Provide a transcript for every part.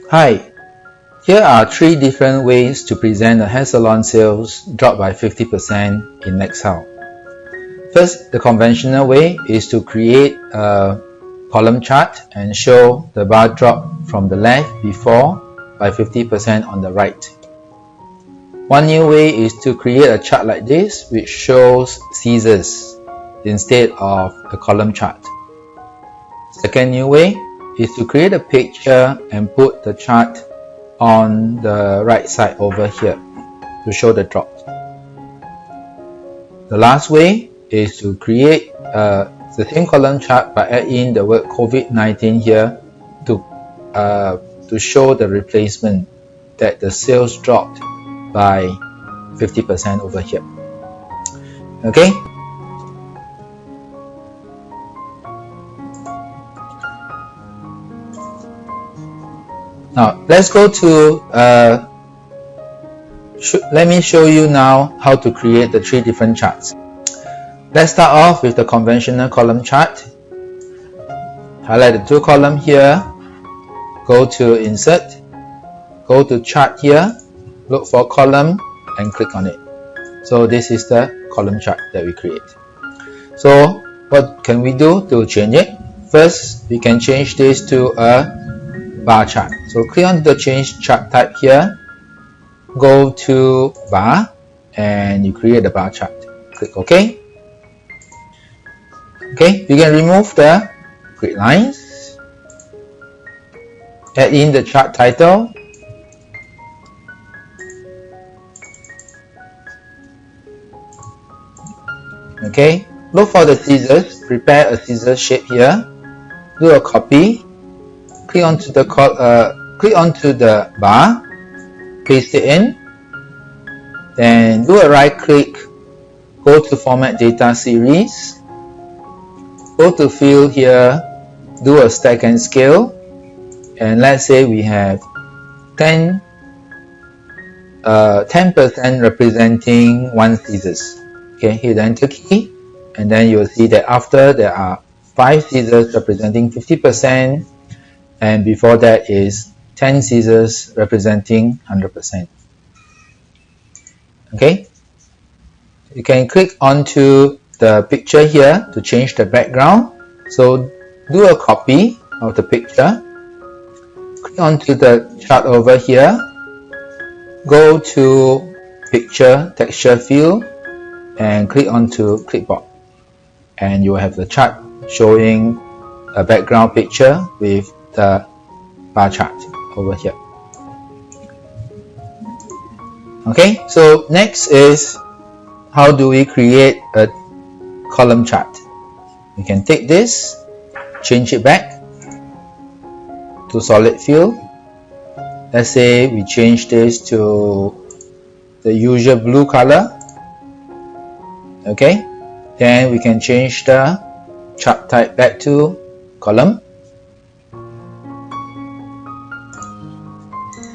Hi, here are 3 different ways to present a hair salon sales drop by 50% in Excel. First, the conventional way is to create a column chart and show the bar drop from the left before by 50% on the right. One new way is to create a chart like this which shows scissors instead of a column chart. Second new way is to create a picture and put the chart on the right side over here to show the drop. The last way is to create the same column chart but add in the word COVID-19 here to show the replacement that the sales dropped by 50% over here. Okay. Now let's go to let me show you now how to create the 3 different charts. Let's start off with the conventional column chart. Highlight the 2 columns here, go to insert, go to chart here, look for column and click on it. So this is the column chart that we create. So what can we do to change it? First, we can change this to a bar chart. So click on the change chart type here, go to bar and you create the bar chart. Click OK. Okay, you can remove the grid lines, add in the chart title, okay, look for the scissors, prepare a scissors shape here, do a copy, click onto the bar, paste it in, then do a right click, go to format data series, go to field here, do a stack and scale, and let's say we have 10% representing 1 scissors. Okay, hit the enter key and then you'll see that after there are 5 scissors representing 50% and before that is 10 scissors representing 100%. Okay, you can click onto the picture here to change the background. So do a copy of the picture, click onto the chart over here, go to picture texture field and click onto clipboard and you will have the chart showing a background picture with the bar chart over here. Okay, so next is how do we create a column chart. We can take this, change it back to solid fill. Let's say we change this to the usual blue color. Okay, then we can change the chart type back to column.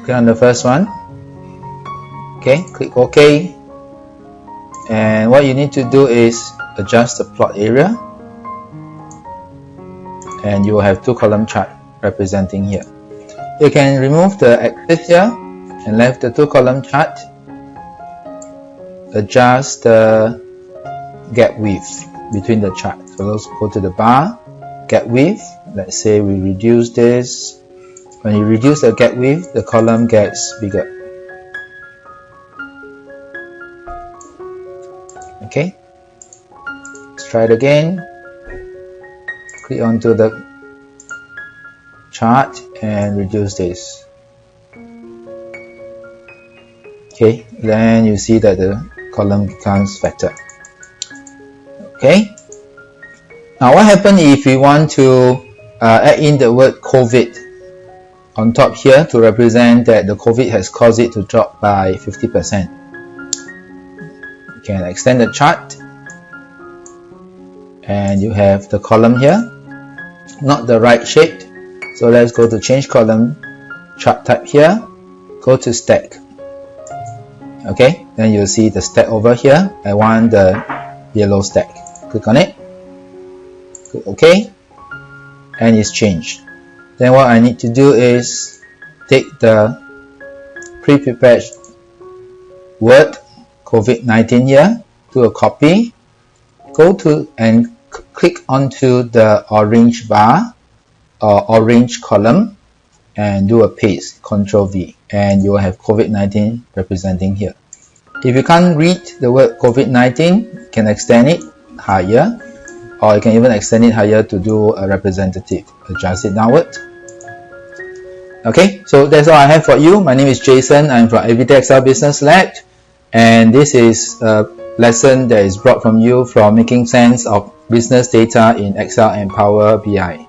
Click on the first one. Okay, click OK. And what you need to do is adjust the plot area. And you will have 2 column chart representing here. You can remove the axis here and left the 2 column chart. Adjust the gap width between the chart. So let's go to the bar, gap width. Let's say we reduce this. When you reduce the gap width, the column gets bigger. Okay, let's try it again. Click onto the chart and reduce this. Okay, then you see that the column becomes fatter. Okay, now what happens if we want to add in the word COVID on top here to represent that the COVID has caused it to drop by 50%? You can extend the chart and you have the column here, not the right shaped. So let's go to change column, chart type here, go to stack. Okay, then you'll see the stack over here. I want the yellow stack. Click on it, click OK, and it's changed. Then what I need to do is take the pre-prepared word COVID-19 here, do a copy, go to and click onto the orange bar or orange column and do a paste, Ctrl V, and you will have COVID-19 representing here. If you can't read the word COVID-19, you can extend it higher, or you can even extend it higher to do a representative. Adjust it downward. Okay, so that's all I have for you. My name is Jason. I'm from Everyday Excel Business Lab, and this is a lesson that is brought from you from making sense of business data in Excel and Power BI.